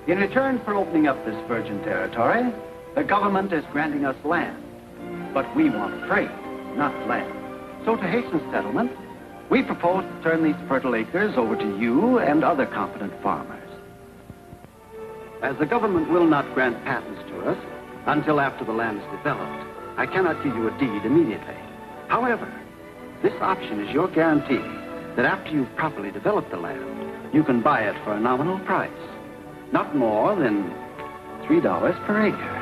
In return for opening up this virgin territory, the government is granting us land. But we want freight, not land. So to hasten settlement, we propose to turn these fertile acres over to you and other competent farmers. As the government will not grant patents to us until after the land is developed, I cannot give you a deed immediately. However, this option is your guarantee that after you've properly developed the land, you can buy it for a nominal price, not more than $3 per acre.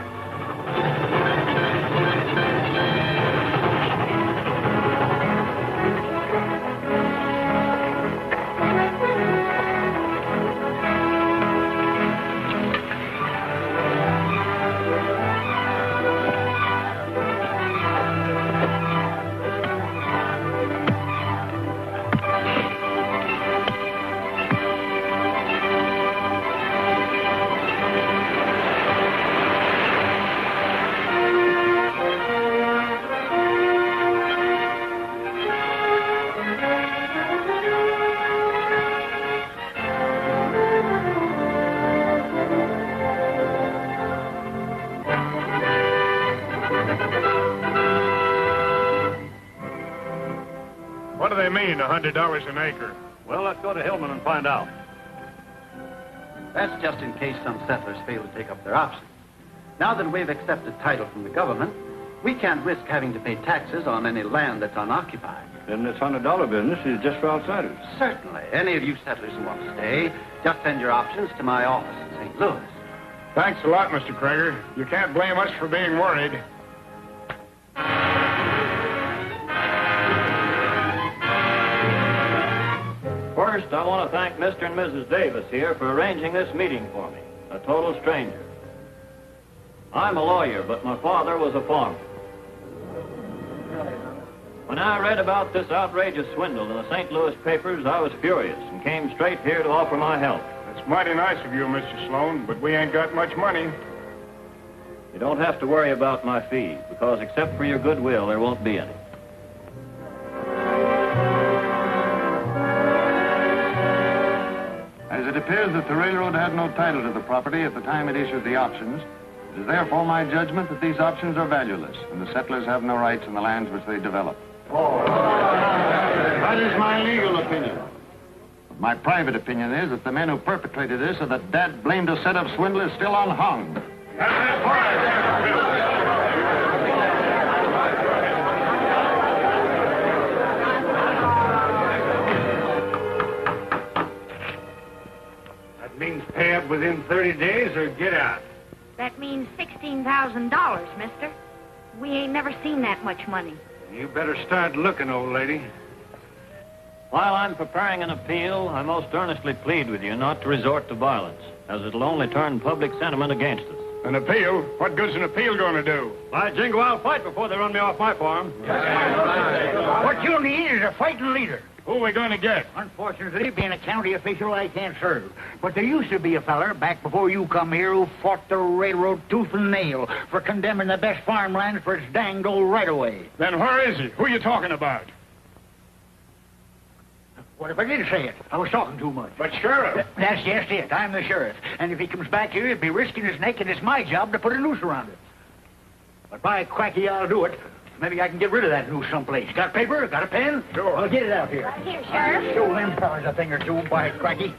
What do they mean, $100 an acre? Well, let's go to Hillman and find out. That's just in case some settlers fail to take up their option. Now that we've accepted title from the government, we can't risk having to pay taxes on any land that's unoccupied. Then this $100 business is just for outsiders. Certainly. Any of you settlers who want to stay, just send your options to my office in St. Louis. Thanks a lot, Mr. Krager. You can't blame us for being worried. First, I want to thank Mr. and Mrs. Davis here for arranging this meeting for me, a total stranger. I'm a lawyer, but my father was a farmer. When I read about this outrageous swindle in the St. Louis papers, I was furious and came straight here to offer my help. It's mighty nice of you, Mr. Sloan, but we ain't got much money. You don't have to worry about my fees, because except for your goodwill, there won't be any. As it appears that the railroad had no title to the property at the time it issued the options, it is therefore my judgment that these options are valueless, and the settlers have no rights in the lands which they develop. That is my legal opinion. My private opinion is that the men who perpetrated this are the dad-blamed set of swindlers still unhung. That means pay up within 30 days or get out. That means $16,000, mister. We ain't never seen that much money. You better start looking, old lady. While I'm preparing an appeal, I most earnestly plead with you not to resort to violence, as it'll only turn public sentiment against us. An appeal? What good's an appeal going to do? By jingo, I'll fight before they run me off my farm. What you need is a fighting leader. Who are we going to get? Unfortunately, being a county official, I can't serve. But there used to be a feller back before you come here who fought the railroad tooth and nail for condemning the best farmland for its danged old right-of-way. Then where is he? Who are you talking about? What if I did say it? I was talking too much. But Sheriff. That's just it. I'm the sheriff. And if he comes back here, he'd be risking his neck, and it's my job to put a noose around it. But by cracky, I'll do it. Maybe I can get rid of that noose someplace. Got paper? Got a pen? Sure. Well, get it out here. Right here, Sheriff. Show them fellas a thing or two, by cracky.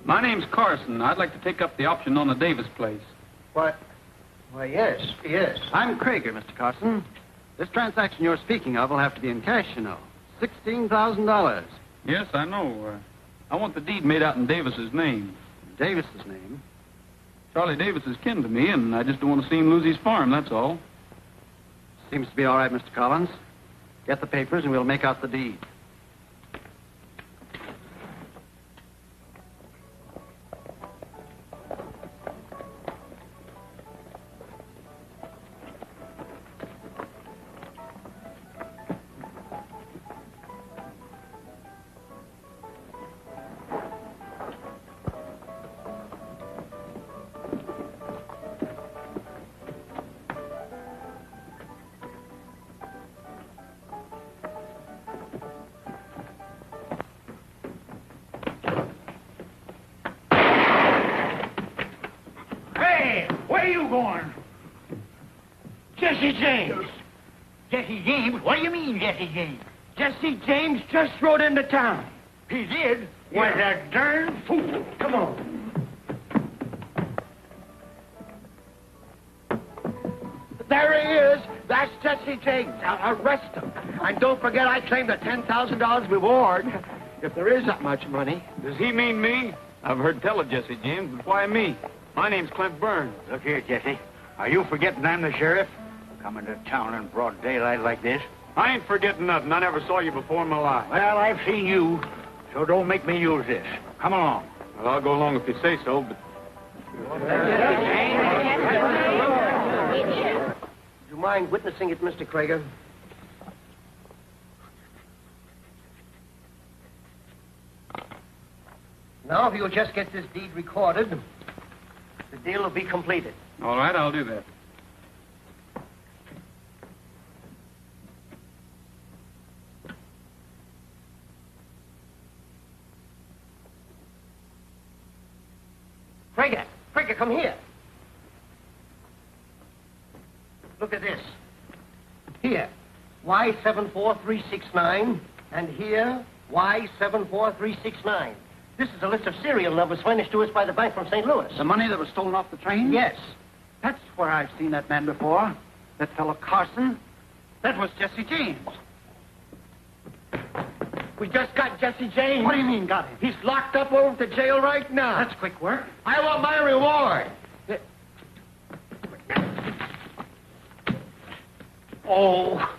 My name's Carson. I'd like to take up the option on the Davis place. What? Why, yes. I'm Krager, Mr. Carson. This transaction you're speaking of will have to be in cash, you know. $16,000. Yes, I know. I want the deed made out in Davis's name. Davis's name? Charlie Davis is kin to me, and I just don't want to see him lose his farm, that's all. Seems to be all right, Mr. Collins. Get the papers and we'll make out the deed. Jesse James. Jesse James? What do you mean, Jesse James? Jesse James just rode into town. He did? Yeah. Was a darn fool. Come on. There he is. That's Jesse James. Arrest him. And don't forget I claim the $10,000 reward. If there is that much money. Does he mean me? I've heard tell of Jesse James, but why me? My name's Clint Burns. Look here, Jesse. Are you forgetting I'm the sheriff? Coming to town in broad daylight like this? I ain't forgetting nothing. I never saw you before in my life. Well, I've seen you, so don't make me use this. Come along. Well, I'll go along if you say so, but... Do you mind witnessing it, Mr. Krager? Now, if you'll just get this deed recorded, the deal will be completed. All right, I'll do that. Krager, come here. Look at this. Here, Y74369, and here, Y74369. This is a list of serial numbers furnished to us by the bank from St. Louis. The money that was stolen off the train? Yes. That's where I've seen that man before. That fellow Carson. That was Jesse James. We just got Jesse James. What do you mean, got him? He's locked up over at the jail right now. That's quick work. I want my reward. Oh.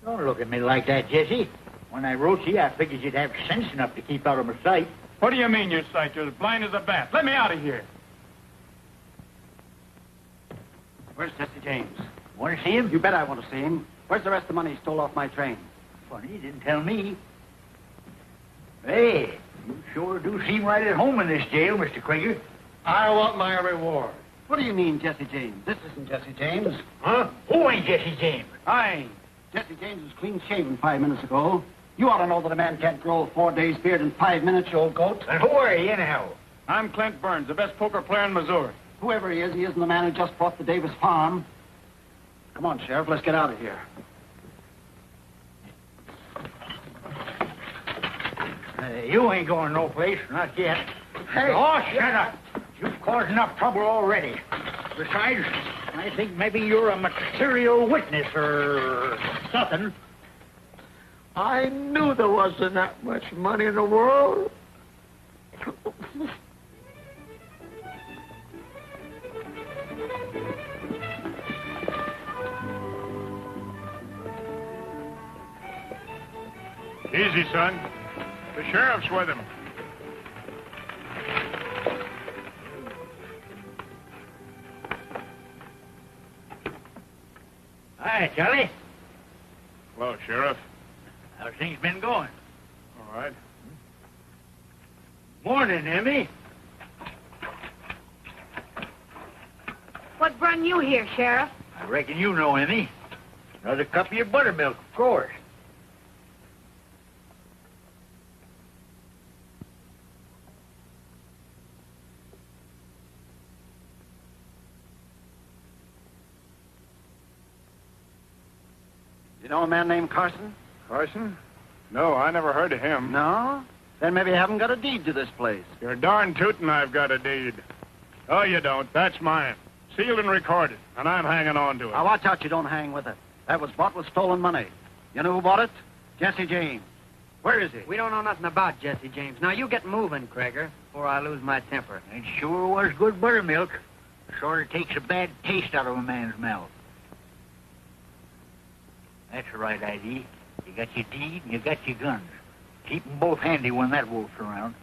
Don't look at me like that, Jesse. When I wrote you, I figured you'd have sense enough to keep out of my sight. What do you mean, your sight? You're as blind as a bat. Let me out of here. Where's Jesse James? Want to see him? You bet I want to see him. Where's the rest of the money he stole off my train? Funny, you didn't tell me. Hey, you sure do seem right at home in this jail, Mr. Krager. I want my reward. What do you mean, Jesse James? This isn't Jesse James. Huh? Who ain't Jesse James? I ain't. Jesse James was clean shaven 5 minutes ago. You ought to know that a man can't grow a 4 days beard in 5 minutes, you old goat. And who are you, anyhow? I'm Clint Burns, the best poker player in Missouri. Whoever he isn't the man who just bought the Davis farm. Come on, Sheriff, let's get out of here. You ain't going no place, not yet. Hey! Oh, shut up. You've caused enough trouble already. Besides, I think maybe you're a material witness or something. I knew there wasn't that much money in the world. Easy, son. The sheriff's with him. Hi, Charlie. Hello, Sheriff. How's things been going? All right. Morning, Emmy. What brung you here, Sheriff? I reckon you know, Emmy. Another cup of your buttermilk, of course. You know a man named Carson? Carson? No, I never heard of him. No? Then maybe you haven't got a deed to this place. You're darn tootin' I've got a deed. Oh, you don't. That's mine. Sealed and recorded, and I'm hanging on to it. Now, watch out you don't hang with it. That was bought with stolen money. You know who bought it? Jesse James. Where is he? We don't know nothing about Jesse James. Now, you get moving, Krager, before I lose my temper. It sure was good buttermilk. Sort of takes a bad taste out of a man's mouth. That's the right idea. You got your deed and you got your guns. Keep them both handy when that wolf's around.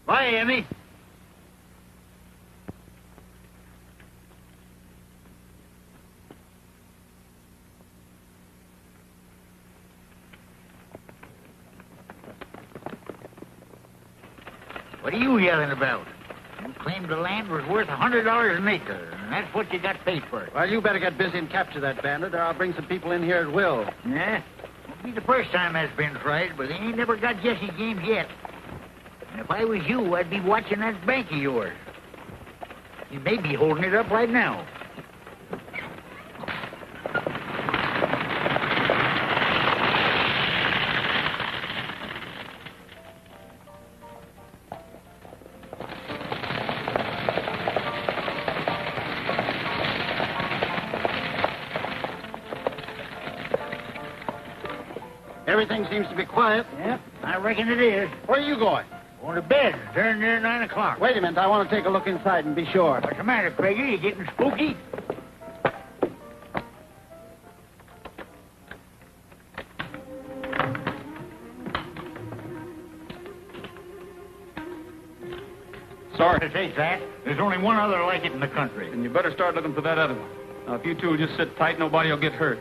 Bye, Emmy. What are you yelling about? You claimed the land was worth $100 an acre, and that's what you got paid for it. Well, you better get busy and capture that bandit, or I'll bring some people in here at will. Yeah? Won't be the first time that's been tried, but they ain't never got Jesse James yet. And if I was you, I'd be watching that bank of yours. You may be holding it up right now. Everything seems to be quiet. Yeah, I reckon it is. Where are you going? Going to bed. Turn near 9 o'clock. Wait a minute. I want to take a look inside and be sure. What's the matter, Krager? You getting spooky? Sorry. To say that, there's only one other like it in the country. And you better start looking for that other one. Now, if you two will just sit tight, nobody will get hurt.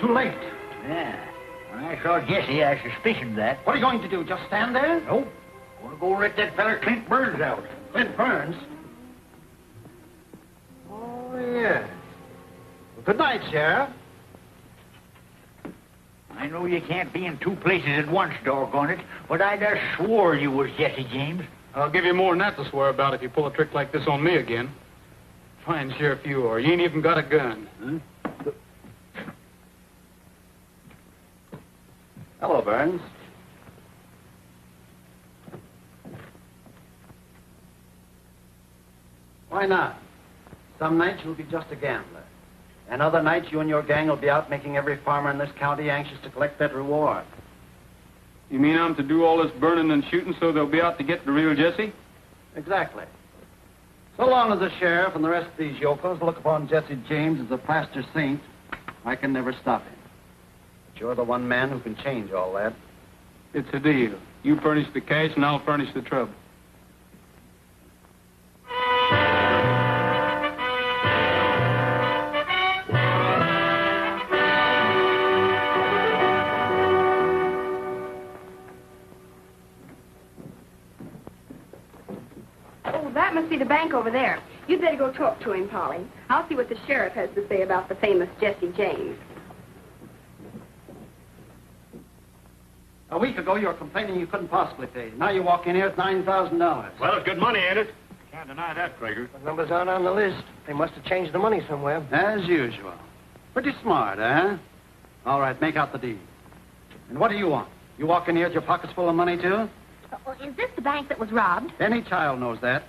Too late. Yeah. When I saw Jesse, I suspicioned that. What are you going to do? Just stand there? Nope. Want to go let that feller Clint Burns out. Clint Burns? Oh, yes. Well, good night, Sheriff. I know you can't be in two places at once, doggone it, but I just swore you was Jesse James. I'll give you more than that to swear about if you pull a trick like this on me again. Fine sheriff you are. You ain't even got a gun. Huh? Hello, Burns. Why not? Some nights you'll be just a gambler. And other nights you and your gang will be out making every farmer in this county anxious to collect that reward. You mean I'm to do all this burning and shooting so they'll be out to get the real Jesse? Exactly. So long as the sheriff and the rest of these yokels look upon Jesse James as a plaster saint, I can never stop him. But you're the one man who can change all that. It's a deal. You furnish the cash and I'll furnish the trouble. Oh, that must be the bank over there. You'd better go talk to him, Polly. I'll see what the sheriff has to say about the famous Jesse James. A week ago, you were complaining you couldn't possibly pay. Now you walk in here with $9,000. Well, it's good money, ain't it? Can't deny that, Krager. The numbers aren't on the list. They must have changed the money somewhere. As usual. Pretty smart, eh? All right, make out the deed. And what do you want? You walk in here with your pockets full of money, too? Oh, is this the bank that was robbed? Any child knows that.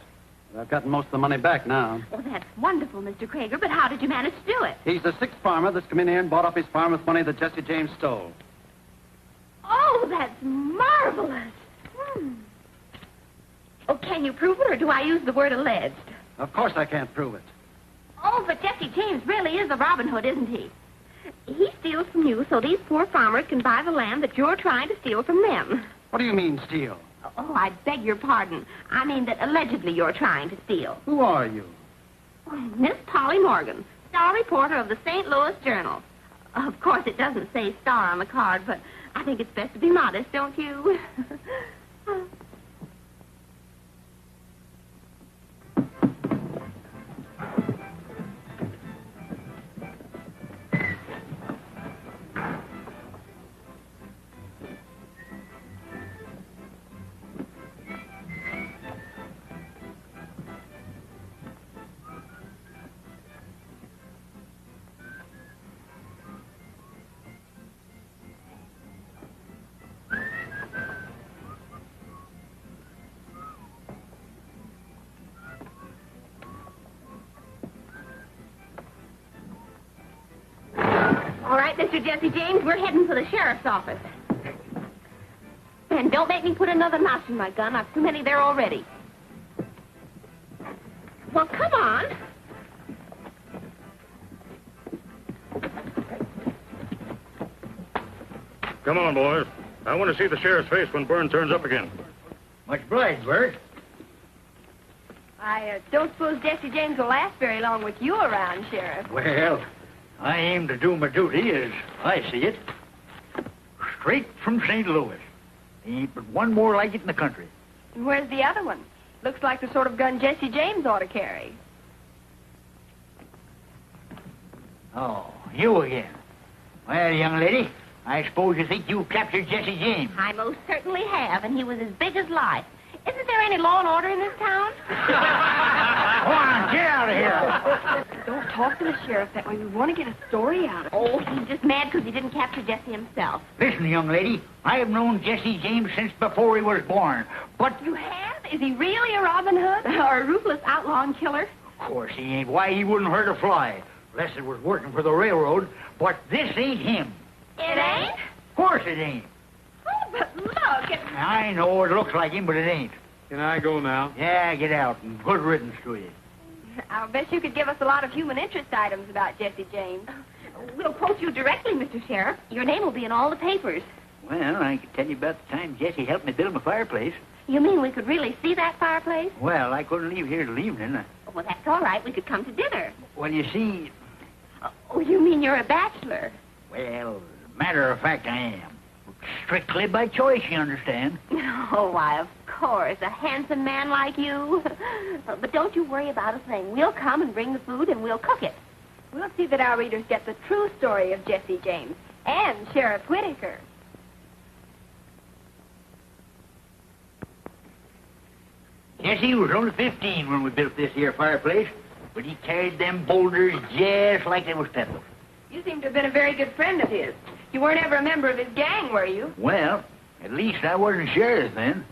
But I've gotten most of the money back now. Oh, that's wonderful, Mr. Krager, but how did you manage to do it? He's the sixth farmer that's come in here and bought up his farm with money that Jesse James stole. Oh, that's marvelous. Oh, can you prove it, or do I use the word alleged? Of course I can't prove it. Oh, but Jesse James really is a Robin Hood, isn't he? He steals from you so these poor farmers can buy the land that you're trying to steal from them. What do you mean, steal? Oh, I beg your pardon. I mean that allegedly you're trying to steal. Who are you? Oh, Miss Polly Morgan, star reporter of the St. Louis Journal. Of course, it doesn't say star on the card, but I think it's best to be modest, don't you? right, Mr. Jesse James. We're heading for the sheriff's office. And don't make me put another notch in my gun. I've too many there already. Well, come on. Come on, boys. I want to see the sheriff's face when Burns turns up again. Much obliged, Bert. I don't suppose Jesse James will last very long with you around, Sheriff. Well, I aim to do my duty as I see it. Straight from St. Louis. Ain't but one more like it in the country. And where's the other one? Looks like the sort of gun Jesse James ought to carry. Oh, you again. Well, young lady, I suppose you think you captured Jesse James. I most certainly have, and he was as big as life. Isn't there any law and order in this town? Come on, get out of here. Don't talk to the sheriff that way. We want to get a story out of him. Oh, he's just mad because he didn't capture Jesse himself. Listen, young lady, I have known Jesse James since before he was born. But You have? Is he really a Robin Hood? Or a ruthless outlaw and killer? of course he ain't. Why, he wouldn't hurt a fly. Unless it was working for the railroad. But this ain't him. It ain't? Of course it ain't. Oh, but look. I know it looks like him, but it ain't. Can I go now? Yeah, get out, and good riddance to you. I'll bet you could give us a lot of human interest items about Jesse James. We'll quote you directly, Mr. Sheriff. Your name will be in all the papers. Well, I could tell you about the time Jesse helped me build my fireplace. You mean we could really see that fireplace? Well, I couldn't leave here till evening. Well, that's all right. We could come to dinner. Well, you see... Oh, you mean you're a bachelor? Well, matter of fact, I am. Strictly by choice, you understand. Oh, why, of course. A handsome man like you. But don't you worry about a thing. We'll come and bring the food, and we'll cook it. We'll see that our readers get the true story of Jesse James and Sheriff Whitaker. Jesse was only 15 when we built this here fireplace, but he carried them boulders just like they was pebbles. You seem to have been a very good friend of his. You weren't ever a member of his gang, were you? Well, at least I wasn't sheriff then.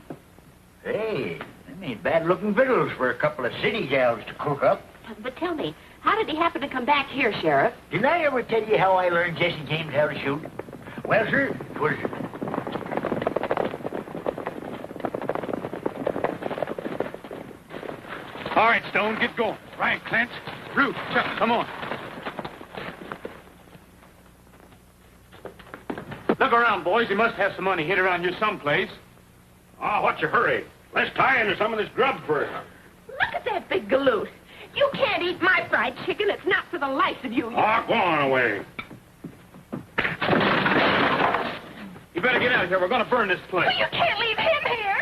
Hey, them ain't bad-looking victuals for a couple of city gals to cook up. But tell me, how did he happen to come back here, Sheriff? Didn't I ever tell you how I learned Jesse James how to shoot? Well, sir, it was... All right, Stone, get going. Right, Clint. Ruth, Chuck, come on. Look around, boys. He must have some money hid around here someplace. Oh, what's your hurry? Let's tie into some of this grub first. Look at that big galoot. You can't eat my fried chicken. It's not for the life of you. Oh, go on away. You better get out of here. We're going to burn this place. Well, you can't leave him here.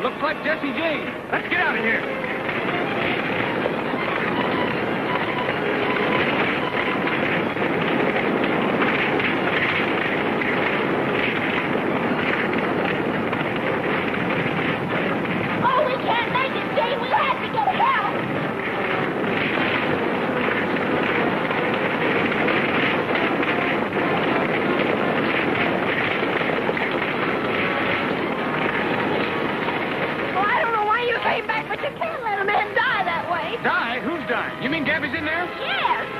Looks like Jesse James. Let's get out of here. Oh, we can't make it, Jane. We'll have to get help. Die? Who's dying? You mean Gabby's in there? Yes.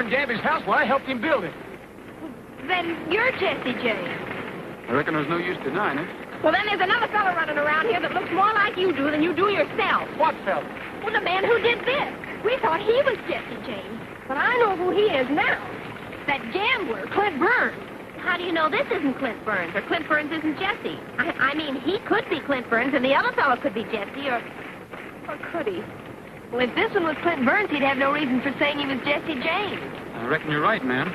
Gabby's house? Well, I helped him build it. Then you're Jesse James. I reckon there's no use denying it. Well, then there's another fellow running around here that looks more like you do than you do yourself. What fellow? Well, the man who did this. We thought he was Jesse James. But I know who he is now. That gambler, Clint Burns. How do you know this isn't Clint Burns, or Clint Burns isn't Jesse? I mean, he could be Clint Burns, and the other fellow could be Jesse, or could he? Well, if this one was Clint Burns, he'd have no reason for saying he was Jesse James. I reckon you're right, ma'am.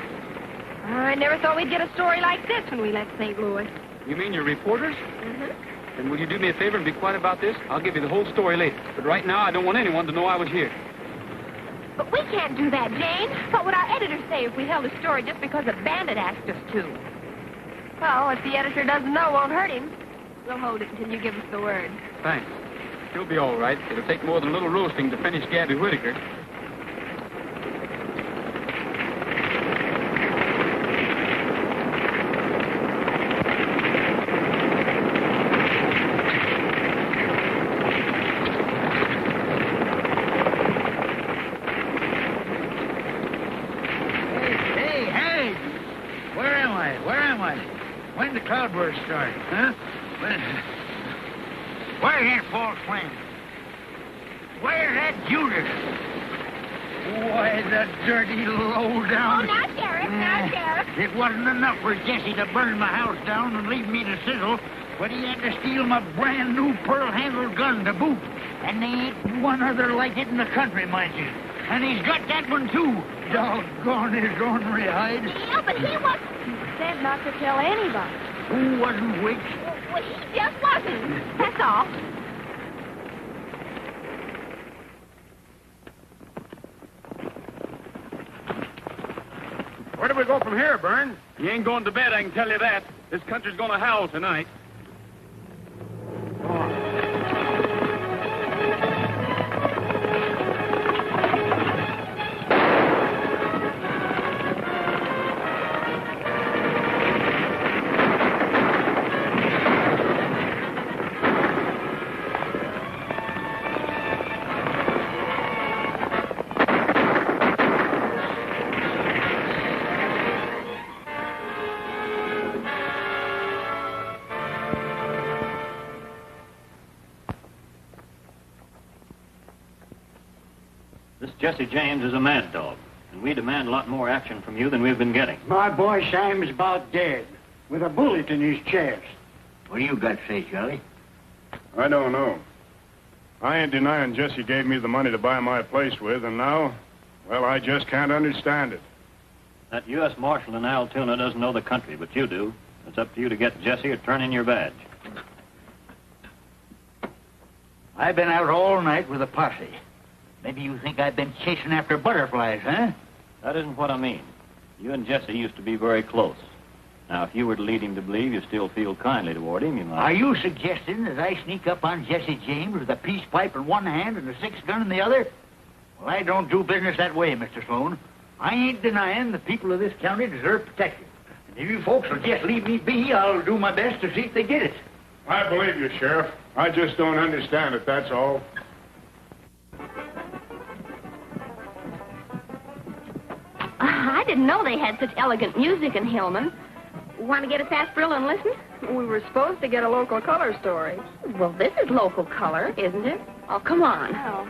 I never thought we'd get a story like this when we left St. Louis. You mean you're reporters? Mm-hmm. Then will you do me a favor and be quiet about this? I'll give you the whole story later. But right now, I don't want anyone to know I was here. But we can't do that, Jane. What would our editor say if we held a story just because a bandit asked us to? Well, if the editor doesn't know, it won't hurt him. We'll hold it until you give us the word. Thanks. You'll be all right. It'll take more than a little roasting to finish Gabby Whitaker. Hey! Where am I? When the cloudburst start, huh? Where's that false flame? Where's that Judas? Why, the dirty low-down... Oh, now, Sheriff, now, Sheriff. It wasn't enough for Jesse to burn my house down and leave me to sizzle, but he had to steal my brand-new pearl-handled gun to boot. And there ain't one other like it in the country, mind you. And he's got that one, too. Doggone his ornery hide. Yeah, but he wasn't... He said not to tell anybody. Who wasn't which? Well, he just wasn't. That's all. Where do we go from here, Burns? You ain't going to bed, I can tell you that. This country's going to howl tonight. Jesse James is a mad dog, and we demand a lot more action from you than we've been getting. My boy Sam's about dead, with a bullet in his chest. What do you got to say, Charlie? I don't know. I ain't denying Jesse gave me the money to buy my place with, and now, well, I just can't understand it. That U.S. Marshal in Altoona doesn't know the country, but you do. It's up to you to get Jesse or turn in your badge. I've been out all night with a posse. Maybe you think I've been chasing after butterflies, huh? That isn't what I mean. You and Jesse used to be very close. Now, if you were to lead him to believe you still feel kindly toward him, you might... Are you suggesting that I sneak up on Jesse James with a peace pipe in one hand and a six-gun in the other? Well, I don't do business that way, Mr. Sloan. I ain't denying the people of this county deserve protection. And if you folks will just leave me be, I'll do my best to see if they get it. I believe you, Sheriff. I just don't understand it, that's all. I didn't know they had such elegant music in Hillman. Want to get a sarsaparilla and listen? We were supposed to get a local color story. Well, this is local color, isn't it? Oh, come on. Oh.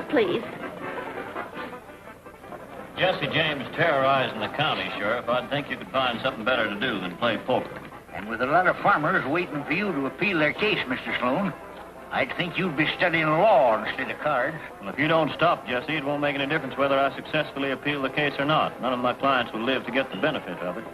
Please. Jesse James terrorizing the county, Sheriff. I'd think you could find something better to do than play poker. And with a lot of farmers waiting for you to appeal their case, Mr. Sloan, I'd think you'd be studying law instead of cards. Well, if you don't stop, Jesse, it won't make any difference whether I successfully appeal the case or not. None of my clients will live to get the benefit of it.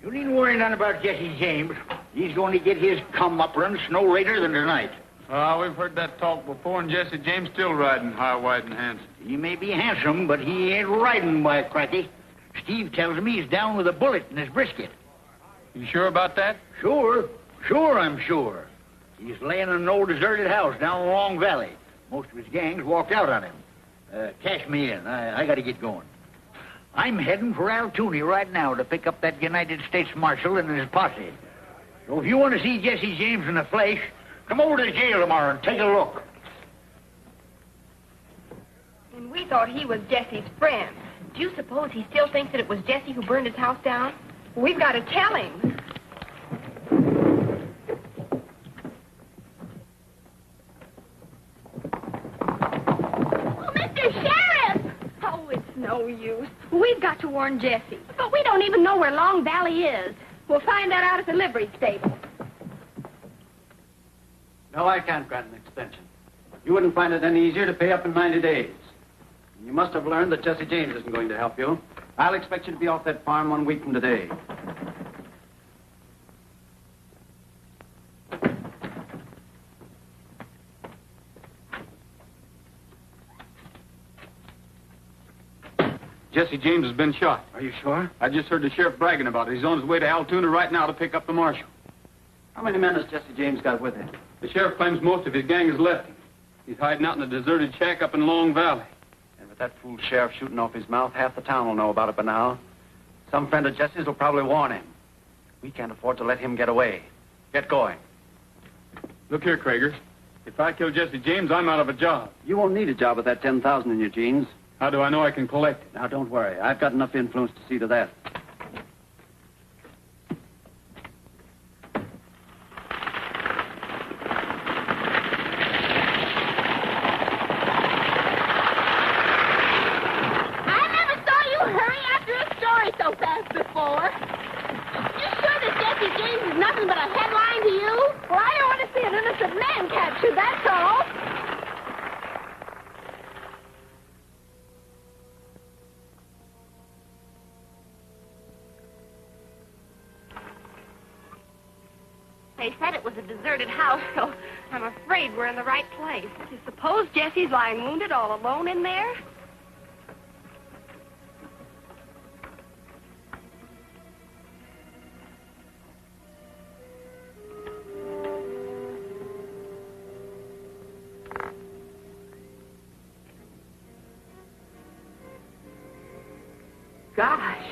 You needn't worry none about Jesse James. He's going to get his comeuppance no later than tonight. We've heard that talk before, and Jesse James still riding high, wide, and handsome. He may be handsome, but he ain't riding, by cracky. Steve tells me he's down with a bullet in his brisket. You sure about that? Sure. Sure, I'm sure. He's laying in an old deserted house down Long Valley. Most of his gangs walked out on him. Cash me in. I got to get going. I'm heading for Altoona right now to pick up that United States Marshal and his posse. So if you want to see Jesse James in the flesh, come over to the jail tomorrow and take a look. And we thought he was Jesse's friend. Do you suppose he still thinks that it was Jesse who burned his house down? We've got to tell him. Oh, Mr. Sheriff! Oh, it's no use. We've got to warn Jesse. But we don't even know where Long Valley is. We'll find that out at the livery stable. No, I can't grant an extension. You wouldn't find it any easier to pay up in 90 days. You must have learned that Jesse James isn't going to help you. I'll expect you to be off that farm 1 week from today. Jesse James has been shot. Are you sure? I just heard the sheriff bragging about it. He's on his way to Altoona right now to pick up the marshal. How many men has Jesse James got with him? The sheriff claims most of his gang has left him. He's hiding out in a deserted shack up in Long Valley. And with that fool sheriff shooting off his mouth, half the town will know about it by now. Some friend of Jesse's will probably warn him. We can't afford to let him get away. Get going. Look here, Krager. If I kill Jesse James, I'm out of a job. You won't need a job with that 10,000 in your jeans. How do I know I can collect it? Now, don't worry. I've got enough influence to see to that. I never saw you hurry after a story so fast before. You sure that Jesse James is nothing but a headline to you? Well, I don't want to see an innocent man captured, that's all. They said it was a deserted house, so I'm afraid we're in the right place. You suppose Jesse's lying wounded all alone in there? Gosh,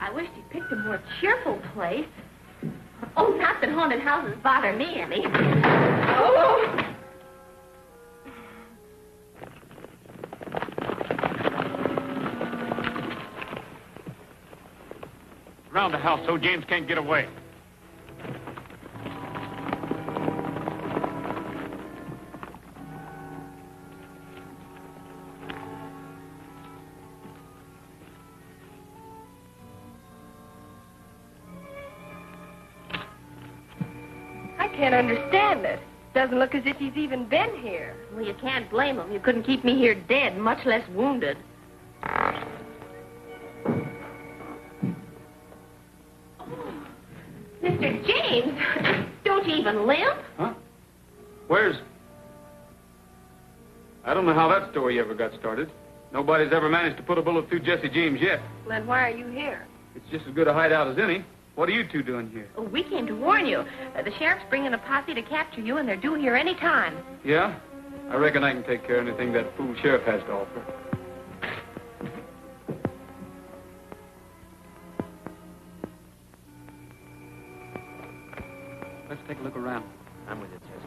I wish he'd picked a more cheerful place. Oh, not that haunted houses bother me any. Oh! Around the house so James can't get away. I can't understand it. Doesn't look as if he's even been here. Well, you can't blame him. You couldn't keep me here dead, much less wounded. Mr. James, don't you even limp? Huh? Where's... I don't know how that story ever got started. Nobody's ever managed to put a bullet through Jesse James yet. Then why are you here? It's just as good a hideout as any. What are you two doing here? Oh, we came to warn you. The sheriff's bringing a posse to capture you, and they're due here any time. Yeah? I reckon I can take care of anything that fool sheriff has to offer. Let's take a look around. I'm with you, Jesse.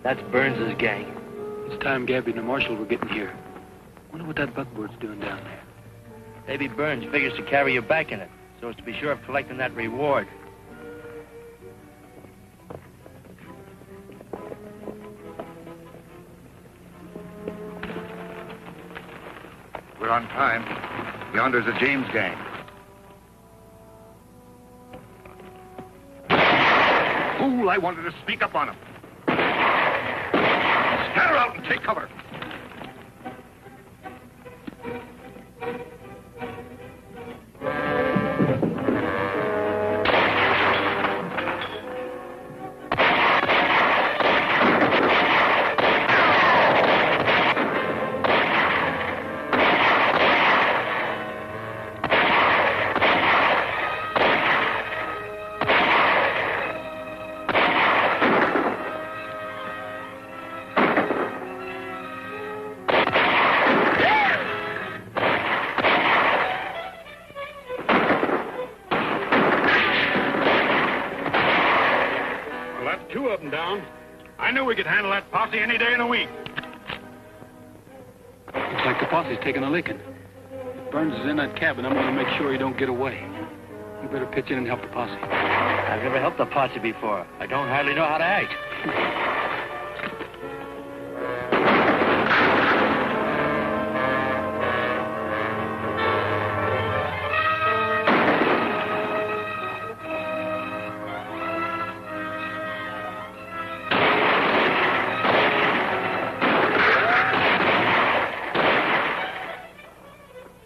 That's Burns's gang. It's time Gabby and the marshal were getting here. Wonder what that buckboard's doing down there. Maybe Burns figures to carry you back in it, so as to be sure of collecting that reward. We're on time. Yonder's a James gang. Fool, I wanted to sneak up on him. Scatter out and take cover. That's 2 of them down. I knew we could handle that posse any day in a week. Looks like the posse's taking a licking. If Burns is in that cabin, I'm going to make sure he don't get away. You better pitch in and help the posse. I've never helped a posse before. I don't hardly know how to act.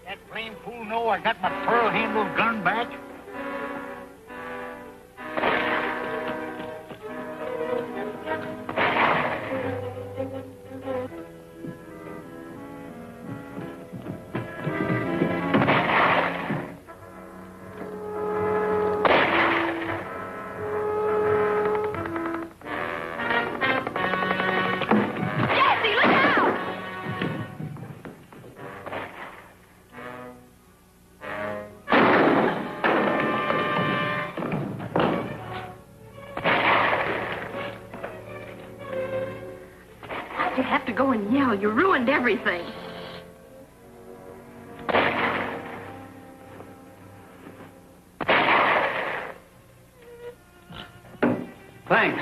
That blame fool know I got my pearl-handled gun back? You have to go and yell. You ruined everything. Thanks.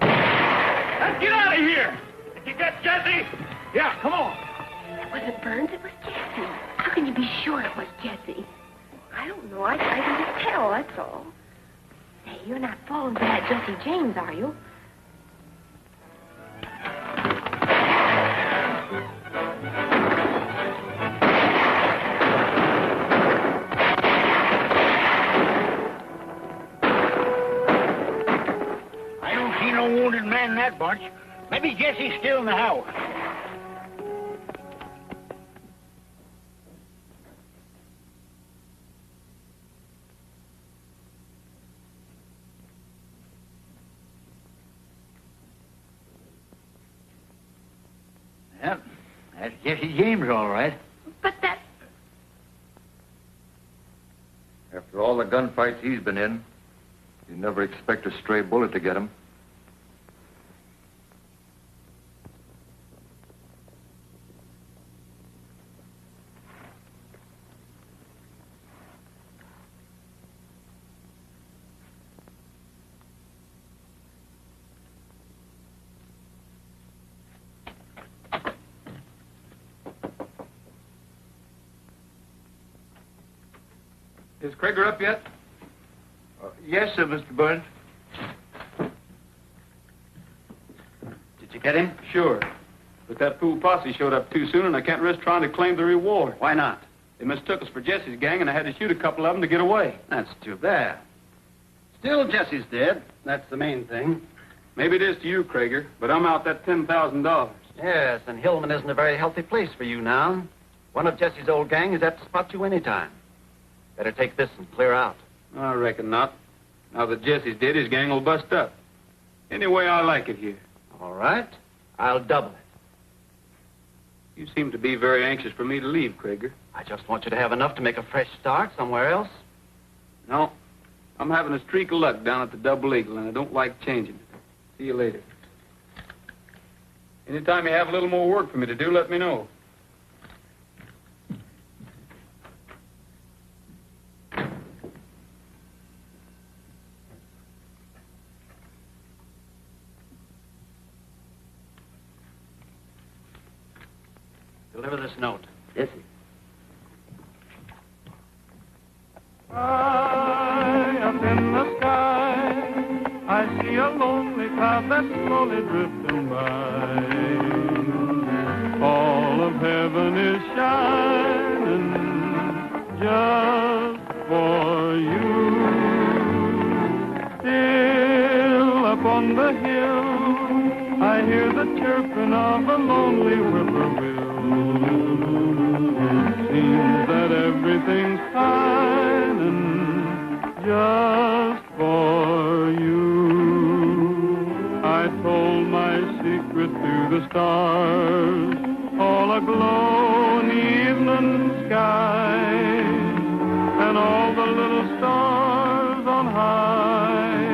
Let's get out of here! Did you get Jesse? Yeah, come on. It wasn't Burns, it was Jesse. How can you be sure it was Jesse? I don't know. I can just tell, that's all. Say, you're not falling for that Jesse James, are you? I don't see no wounded man in that bunch. Maybe Jesse's still in the house. Yep, that's Jesse James, all right. But that... After all the gunfights he's been in, you never expect a stray bullet to get him. Is Krager up yet? Yes, sir, Mr. Burns. Did you get him? Sure. But that fool posse showed up too soon, and I can't risk trying to claim the reward. Why not? They mistook us for Jesse's gang, and I had to shoot a couple of them to get away. That's too bad. Still, Jesse's dead. That's the main thing. Maybe it is to you, Krager, but I'm out that $10,000. Yes, and Hillman isn't a very healthy place for you now. One of Jesse's old gang is apt to spot you any time. Better take this and clear out. I reckon not. Now that Jesse's dead, his gang will bust up. Anyway, I like it here. All right. I'll double it. You seem to be very anxious for me to leave, Krager. I just want you to have enough to make a fresh start somewhere else. No, I'm having a streak of luck down at the Double Eagle, and I don't like changing it. See you later. Anytime you have a little more work for me to do, let me know. Deliver this note. Yes, sir. High up in the sky, I see a lonely cloud that's slowly drifting by. All of heaven is shining just for you. Still up on the hill, I hear the chirping of a lonely whippoorwill. It seems that everything's shining just for you. I told my secret to the stars, all aglow in the evening sky, and all the little stars on high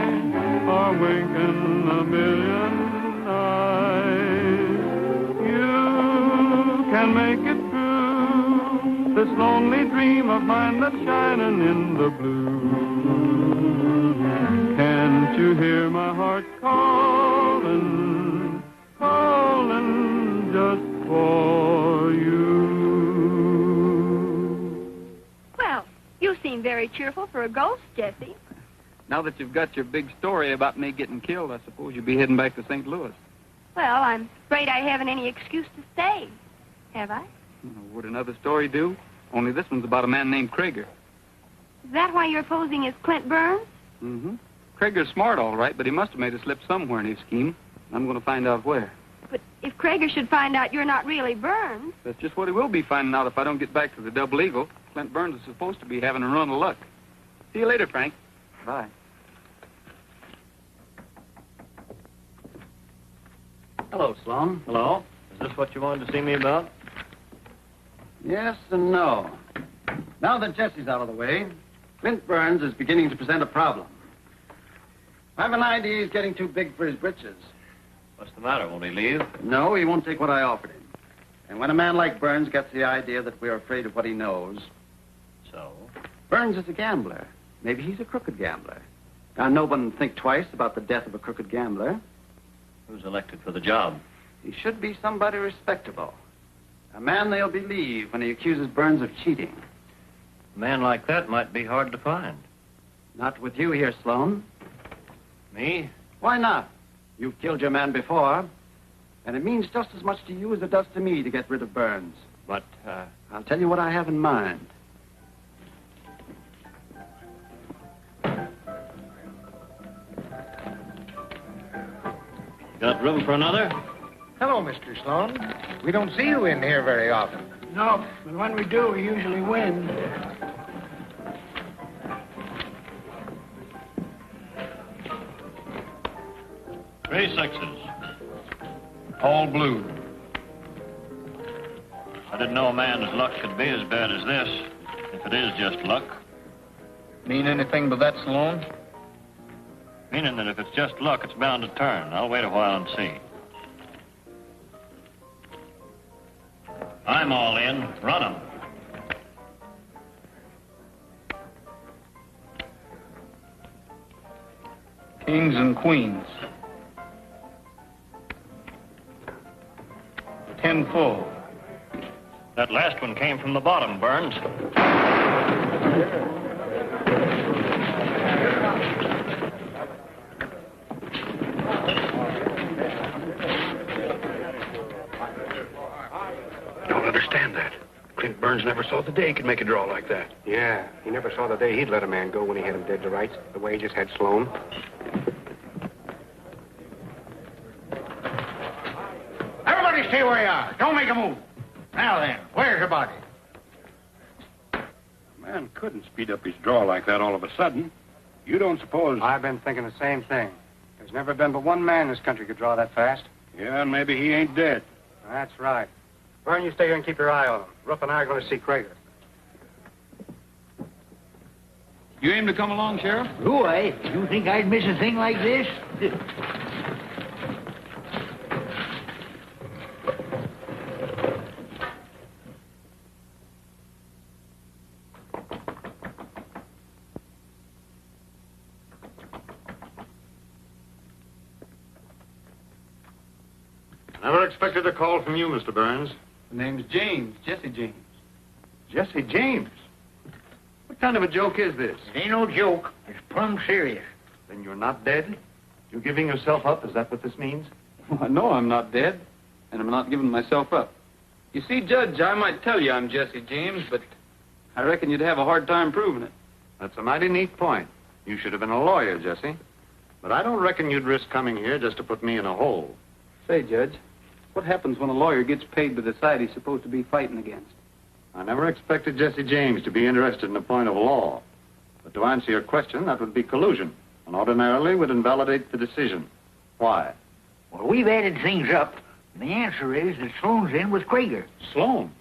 wink in a million eyes. You can make it true, this lonely dream of mine that's shining in the blue. Can't you hear my heart calling, calling just for you? Well, you seem very cheerful for a ghost, Jesse. Now that you've got your big story about me getting killed, I suppose you'll be heading back to St. Louis. Well, I'm afraid I haven't any excuse to stay. Have I? Would another story do? Only this one's about a man named Krager. Is that why you're posing as Clint Burns? Mm-hmm. Krager's smart, all right, but he must have made a slip somewhere in his scheme. I'm going to find out where. But if Krager should find out you're not really Burns... That's just what he will be finding out if I don't get back to the Double Eagle. Clint Burns is supposed to be having a run of luck. See you later, Frank. Bye. Hello, Sloan. Hello. Is this what you wanted to see me about? Yes and no. Now that Jesse's out of the way, Clint Burns is beginning to present a problem. I have an idea he's getting too big for his britches. What's the matter? Won't he leave? No, he won't take what I offered him. And when a man like Burns gets the idea that we're afraid of what he knows... So? Burns is a gambler. Maybe he's a crooked gambler. Now, no one would think twice about the death of a crooked gambler. Who's elected for the job? He should be somebody respectable. A man they'll believe when he accuses Burns of cheating. A man like that might be hard to find. Not with you here, Sloan. Me? Why not? You've killed your man before. And it means just as much to you as it does to me to get rid of Burns. But, I'll tell you what I have in mind. Got room for another? Hello, Mr. Sloan. We don't see you in here very often. No, but when we do, we usually win. 3 6s. All blue. I didn't know a man's luck could be as bad as this, if it is just luck. Mean anything by that, Sloan? Meaning that if it's just luck, it's bound to turn. I'll wait a while and see. I'm all in. Run 'em. Kings and queens. 10 full. That last one came from the bottom, Burns. Don't understand that. Clint Burns never saw the day he could make a draw like that. Yeah, he never saw the day he'd let a man go when he had him dead to rights, the way he just had Sloan. Everybody stay where you are. Don't make a move. Now then, where's your body? A man couldn't speed up his draw like that all of a sudden. You don't suppose... I've been thinking the same thing. There's never been but one man in this country could draw that fast. Yeah, and maybe he ain't dead. That's right. Vern, you stay here and keep your eye on him. Ruff and I are going to see Krager. You aim to come along, Sheriff? Who, eh? You think I'd miss a thing like this? Never expected a call from you, Mr. Burns. The name's James, Jesse James. Jesse James? What kind of a joke is this? It ain't no joke. It's plumb serious. Then you're not dead? You giving yourself up? Is that what this means? Well, no, I'm not dead, and I'm not giving myself up. You see, Judge, I might tell you I'm Jesse James, but I reckon you'd have a hard time proving it. That's a mighty neat point. You should have been a lawyer, Jesse. But I don't reckon you'd risk coming here just to put me in a hole. Say, Judge, what happens when a lawyer gets paid by the side he's supposed to be fighting against? I never expected Jesse James to be interested in a point of law. But to answer your question, that would be collusion, and ordinarily would invalidate the decision. Why? Well, we've added things up. The answer is that Sloan's in with Krager. Sloan?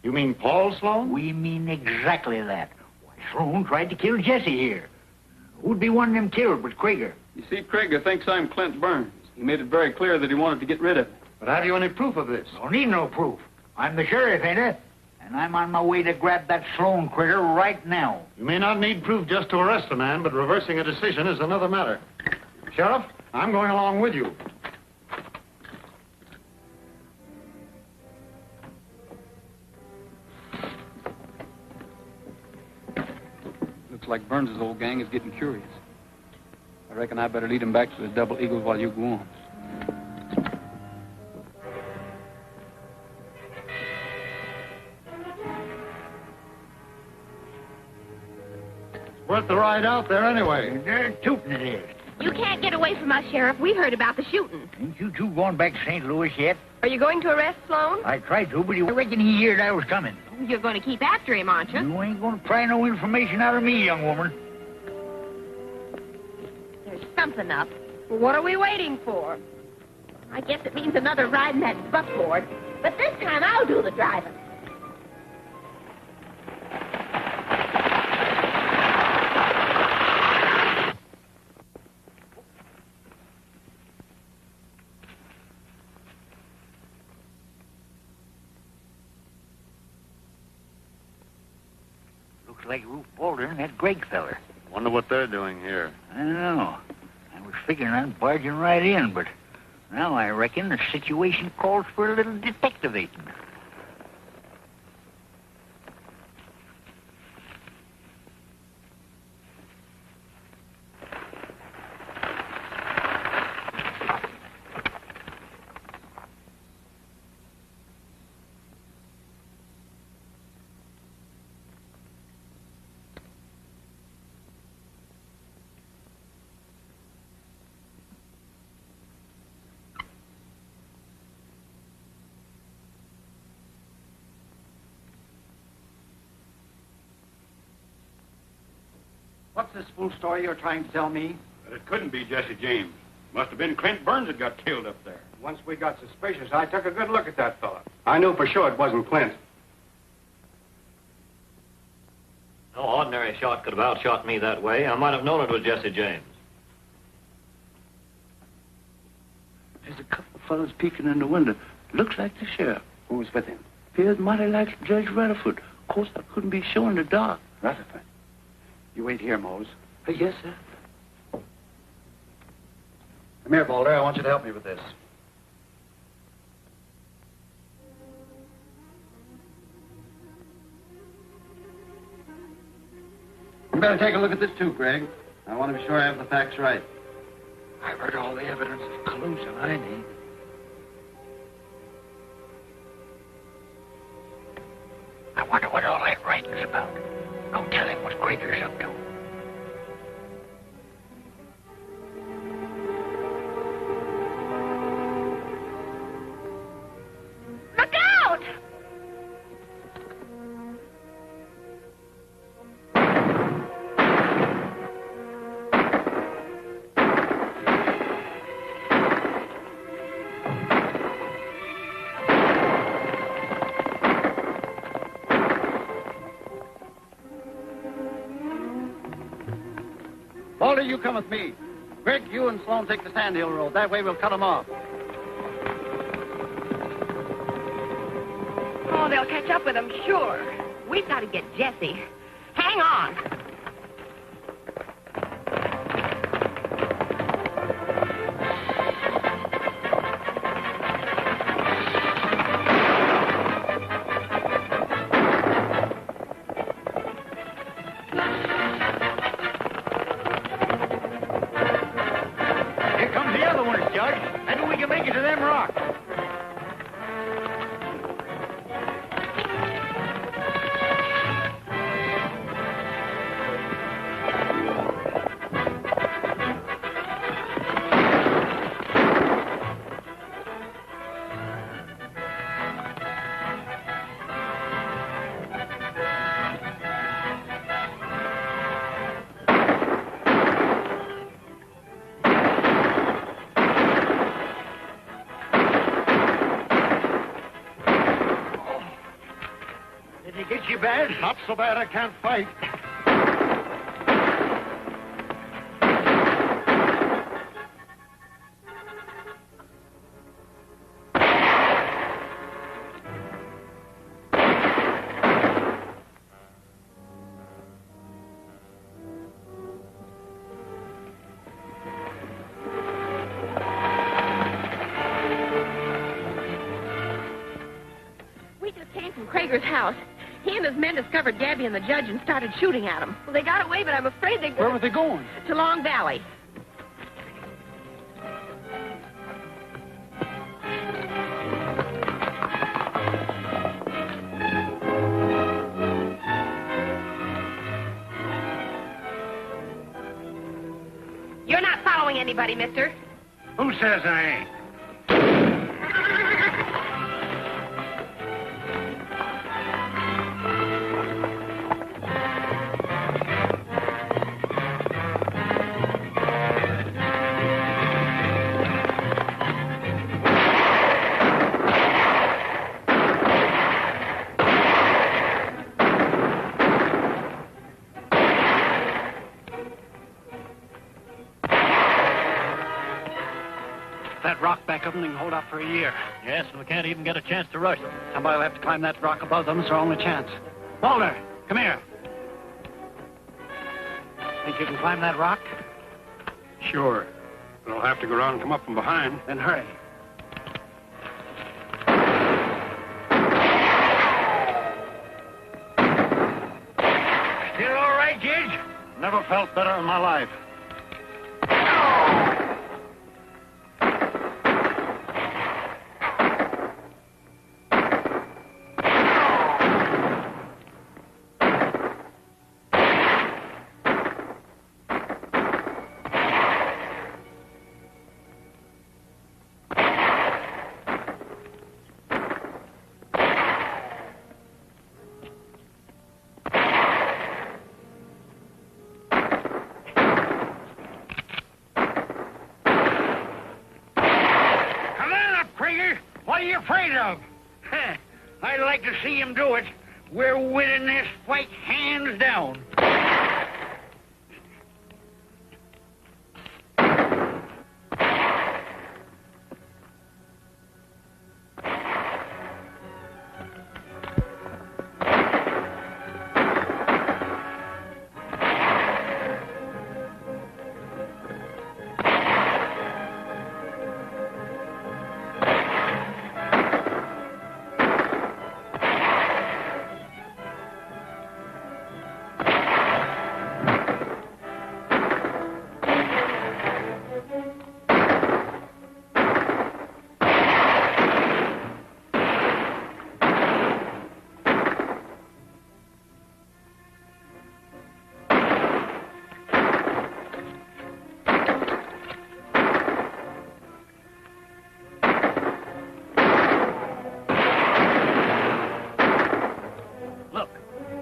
You mean Paul Sloan? We mean exactly that. Why, Sloan tried to kill Jesse here. Who'd be wanting him killed but Krager? You see, Krager thinks I'm Clint Burns. He made it very clear that he wanted to get rid of me. But have you any proof of this? Don't need no proof. I'm the sheriff, ain't I? And I'm on my way to grab that Sloan critter right now. You may not need proof just to arrest a man, but reversing a decision is another matter. Sheriff, I'm going along with you. Looks like Burns' old gang is getting curious. I reckon I better lead him back to the Double Eagle while you go on. Worth the ride out there anyway. They're tooting it is. You can't get away from us, Sheriff. We heard about the shooting. Ain't you two going back to St. Louis yet? Are you going to arrest Sloan? I tried to, but I reckon he heard I was coming. You're going to keep after him, aren't you? You ain't going to pry no information out of me, young woman. There's something up. What are we waiting for? I guess it means another ride in that buckboard. But this time I'll do the driving. Looks like Ruth Boulder and that Greg feller. Wonder what they're doing here. I don't know. I was figuring on barging right in, but now I reckon the situation calls for a little detectivating. What's this fool story you're trying to tell me? But it couldn't be Jesse James. Must have been Clint Burns that got killed up there. Once we got suspicious, I took a good look at that fella. I knew for sure it wasn't Clint. No ordinary shot could have outshot me that way. I might have known it was Jesse James. There's a couple of fellows peeking in the window. Looks like the sheriff. Who's with him? Appears mighty like Judge Rutherford. Of course, I couldn't be sure in the dark. Rutherford. You wait here, Mose. Yes, sir. Come here, Boulder. I want you to help me with this. You better take a look at this, too, Greg. I want to be sure I have the facts right. I've heard all the evidence of collusion I need. I wonder what all that writing's about. Go tell him what Krager's up to. Look out! Boulder, you come with me. Greg, you and Sloan take the Sand Hill Road. That way we'll cut them off. Oh, they'll catch up with them, sure. We've got to get Jesse. Hang on. Here comes the other ones, Judge. Maybe we can make it to them rocks. Did he get you bad? Not so bad I can't fight. Krager's house. He and his men discovered Gabby and the judge and started shooting at him. Well, they got away, but I'm afraid they... Where were they going? To Long Valley. You're not following anybody, mister. Who says I ain't? That rock back of them can hold out for a year. Yes, and we can't even get a chance to rush them. Somebody will have to climb that rock above them. It's our only chance. Walter, come here. Think you can climb that rock? Sure. But I'll have to go around and come up from behind. Then hurry. Still all right, Judge? Never felt better in my life. What are you afraid of? I'd like to see him do it. We're winning this fight hands down.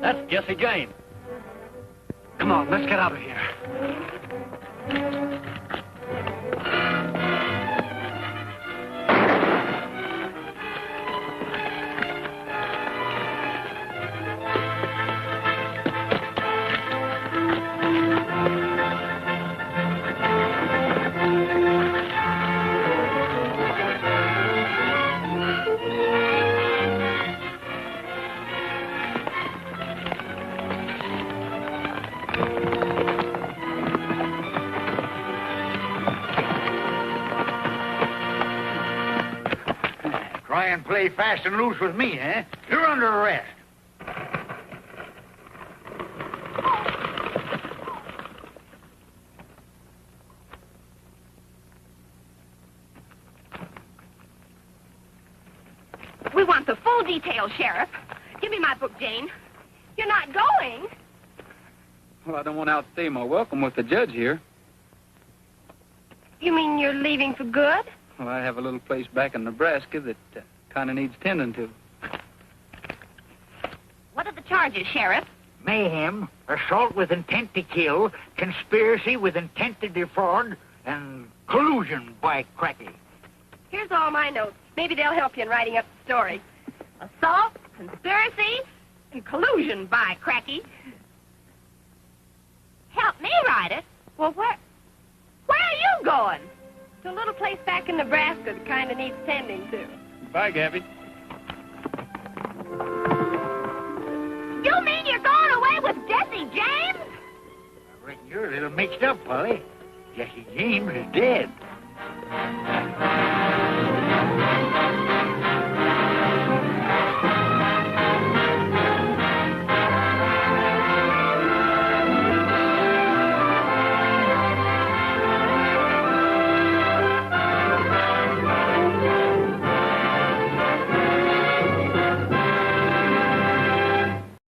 That's Jesse James. Come on, let's get out of here. Try and play fast and loose with me, eh? You're under arrest. We want the full details, Sheriff. Give me my book, Jane. You're not going. Well, I don't want to outstay my welcome with the judge here. You mean you're leaving for good? Well, I have a little place back in Nebraska that kind of needs tending to. What are the charges, Sheriff? Mayhem, assault with intent to kill, conspiracy with intent to defraud, and collusion by cracky. Here's all my notes. Maybe they'll help you in writing up the story. Assault, conspiracy, and collusion by cracky. Help me write it? Well, where are you going? To a little place back in Nebraska that kind of needs tending to. Bye, Gabby. You mean you're going away with Jesse James? I reckon you're a little mixed up, Polly. Jesse James is dead.